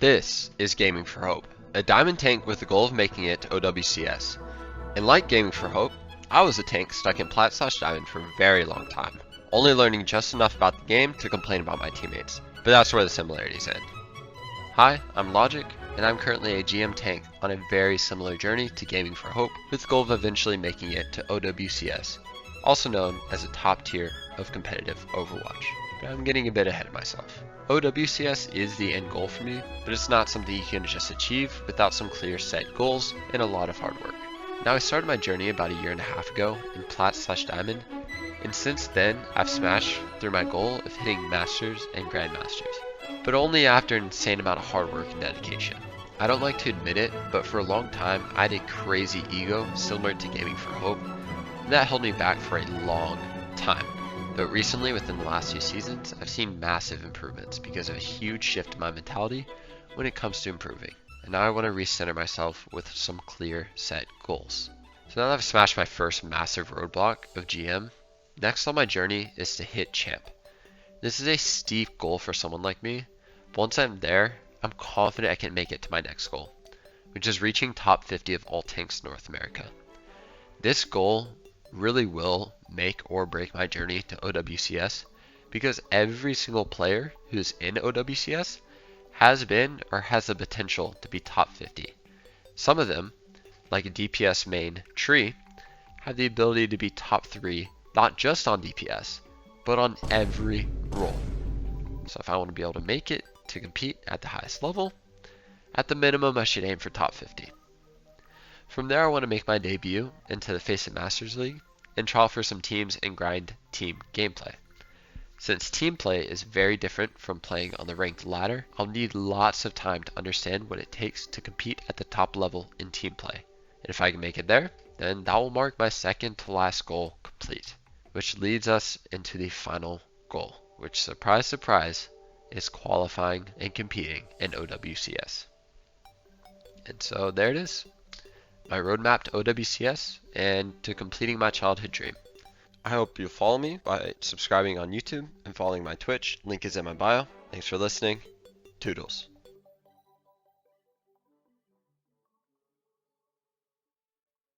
This is Gaming4Hope, a diamond tank with the goal of making it to OWCS. And like Gaming4Hope, I was a tank stuck in Plat/Diamond for a very long time, only learning just enough about the game to complain about my teammates, but that's where the similarities end. Hi, I'm Logic, and I'm currently a GM tank on a very similar journey to Gaming4Hope with the goal of eventually making it to OWCS, also known as a top tier of competitive Overwatch. But I'm getting a bit ahead of myself. OWCS is the end goal for me, but it's not something you can just achieve without some clear set goals and a lot of hard work. Now I started my journey about a year and a half ago in Plat/Diamond, and since then I've smashed through my goal of hitting Masters and Grandmasters, but only after an insane amount of hard work and dedication. I don't like to admit it, but for a long time I had a crazy ego similar to Gaming4Hope, and that held me back for a long time. But recently, within the last 2 seasons, I've seen massive improvements because of a huge shift in my mentality when it comes to improving. And now I want to recenter myself with some clear set goals. So now that I've smashed my first massive roadblock of GM, next on my journey is to hit champ. This is a steep goal for someone like me, but once I'm there, I'm confident I can make it to my next goal, which is reaching top 50 of all tanks in North America. This goal really will make or break my journey to OWCS because every single player who's in OWCS has been or has the potential to be top 50. Some of them, like a DPS main Tree, have the ability to be top 3 not just on DPS but on every role. So if I want to be able to make it to compete at the highest level, at the minimum I should aim for top 50. From there I want to make my debut into the Face It Masters League and trial for some teams and grind team gameplay. Since team play is very different from playing on the ranked ladder, I'll need lots of time to understand what it takes to compete at the top level in team play. And if I can make it there, then that will mark my second to last goal complete, which leads us into the final goal, which, surprise surprise, is qualifying and competing in OWCS. And so there it is, my roadmap to OWCS and to completing my childhood dream. I hope you'll follow me by subscribing on YouTube and following my Twitch. Link is in my bio. Thanks for listening. Toodles.